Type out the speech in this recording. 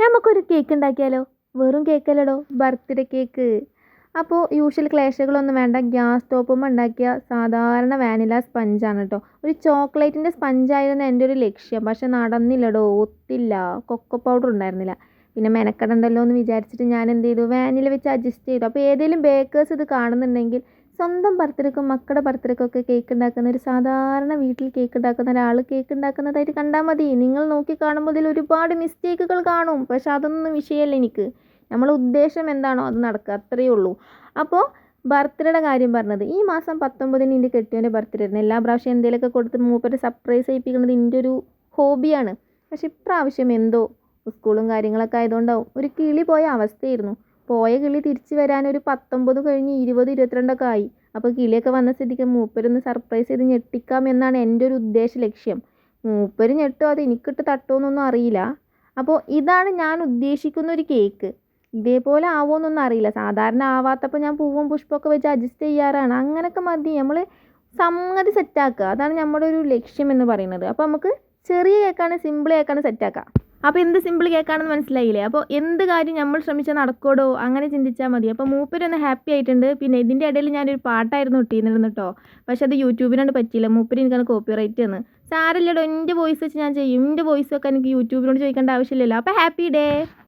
നമുക്കൊരു കേക്ക് ഉണ്ടാക്കിയാലോ? വെറും കേക്കല്ലടോ, ബർത്ത്ഡേ കേക്ക്. അപ്പോൾ യൂഷ്വൽ ക്ലേശകളൊന്നും വേണ്ട. ഗ്യാസ് സ്റ്റോപ്പുമ്മ ഉണ്ടാക്കിയ സാധാരണ വാനില സ്പഞ്ചാണ് കേട്ടോ. ഒരു ചോക്ലേറ്റിൻ്റെ സ്പഞ്ചായിരുന്നു എൻ്റെ ഒരു ലക്ഷ്യം. പക്ഷെ നടന്നില്ലടോ, ഒത്തില്ല. കൊക്കോ പൗഡർ ഉണ്ടായിരുന്നില്ല. പിന്നെ മെനക്കെടണ്ടല്ലോ എന്ന് വിചാരിച്ചിട്ട് ഞാൻ എന്ത് ചെയ്തു, വാനില വെച്ച് അഡ്ജസ്റ്റ് ചെയ്തു. അപ്പോൾ ഏതെങ്കിലും ബേക്കേഴ്സ് ഇത് കാണുന്നുണ്ടെങ്കിൽ സ്വന്തം ബർത്ത്ഡേക്കും മക്കളുടെ ബർത്ത്ഡേക്കൊക്കെ കേക്ക് ഉണ്ടാക്കുന്ന ഒരു സാധാരണ വീട്ടിൽ കേക്ക് ഉണ്ടാക്കുന്ന ഒരാൾ കേക്ക് ഉണ്ടാക്കുന്നതായിട്ട് കണ്ടാൽ മതി. നിങ്ങൾ നോക്കി കാണുമ്പോൾ ഇതിൽ ഒരുപാട് മിസ്റ്റേക്കുകൾ കാണും. പക്ഷെ അതൊന്നും വിഷയമല്ല എനിക്ക്. നമ്മളെ ഉദ്ദേശം എന്താണോ അത് നടക്കുക, അത്രയേ ഉള്ളൂ. അപ്പോൾ ബർത്ത്ഡേയുടെ കാര്യം പറഞ്ഞത്, ഈ മാസം 19-ന് എൻ്റെ കെട്ടിയവൻ്റെ ബർത്ത്ഡേ ആയിരുന്നു. എല്ലാ പ്രാവശ്യം എന്തെങ്കിലുമൊക്കെ കൊടുത്ത് മൂപ്പര് സർപ്രൈസ് ചെയ്യിപ്പിക്കുന്നത് എൻ്റെ ഒരു ഹോബിയാണ്. പക്ഷെ ഇപ്രാവശ്യം എന്തോ സ്കൂളും കാര്യങ്ങളൊക്കെ ആയതുകൊണ്ടാവും ഒരു കിളി പോയ അവസ്ഥയായിരുന്നു. പോയ കിളി തിരിച്ച് വരാൻ ഒരു 19 കഴിഞ്ഞ് 20, 22 ആയി. അപ്പോൾ കിളിയൊക്കെ വന്ന സ്ഥിതിക്ക് മൂപ്പരൊന്ന് സർപ്രൈസ് ചെയ്ത് ഞെട്ടിക്കാം എന്നാണ് എൻ്റെ ഒരു ഉദ്ദേശ ലക്ഷ്യം. മൂപ്പര് ഞെട്ടോ അത് എനിക്കിട്ട് തട്ടുമോ എന്നൊന്നും അറിയില്ല. അപ്പോൾ ഇതാണ് ഞാൻ ഉദ്ദേശിക്കുന്ന ഒരു കേക്ക്. ഇതേപോലെ ആവുമോയെന്നൊന്നും അറിയില്ല. സാധാരണ ആവാത്തപ്പോൾ ഞാൻ പൂവും പുഷ്പമൊക്കെ വെച്ച് അഡ്ജസ്റ്റ് ചെയ്യാറാണ്. അങ്ങനെയൊക്കെ മതി. നമ്മൾ സംഗതി സെറ്റാക്കുക, അതാണ് നമ്മുടെ ഒരു ലക്ഷ്യം എന്ന് പറയുന്നത്. അപ്പോൾ നമുക്ക് ചെറിയ കേക്കാണ്, സിമ്പിൾ കേക്കാണ് സെറ്റാക്കുക. അപ്പോൾ എന്ത് സിമ്പിൾ കേക്കാണെന്ന് മനസ്സിലായില്ലേ? അപ്പോൾ എന്ത് കാര്യം നമ്മൾ ശ്രമിച്ചാൽ നടക്കോടോ, അങ്ങനെ ചിന്തിച്ചാൽ മതി. അപ്പോൾ മൂപ്പരൊന്ന് ഹാപ്പി ആയിട്ടുണ്ട്. പിന്നെ ഇതിൻ്റെ ഇടയിൽ ഞാനൊരു പാട്ടായിരുന്നു ഇട്ടിരുന്നിരുന്നു കേട്ടോ. പക്ഷെ അത് യൂട്യൂബിനോട് പറ്റിയില്ല. മൂപ്പര് എനിക്കത് കോപ്പിറൈറ്റ് തന്ന്. സാരമില്ലടോ, എൻ്റെ വോയിസ് വെച്ച് ഞാൻ ചെയ്യും. എൻ്റെ വോയിസ് ഒക്കെ എനിക്ക് യൂട്യൂബിനോട് ചോദിക്കേണ്ട ആവശ്യമില്ലല്ലോ. അപ്പോൾ ഹാപ്പി ഡേ.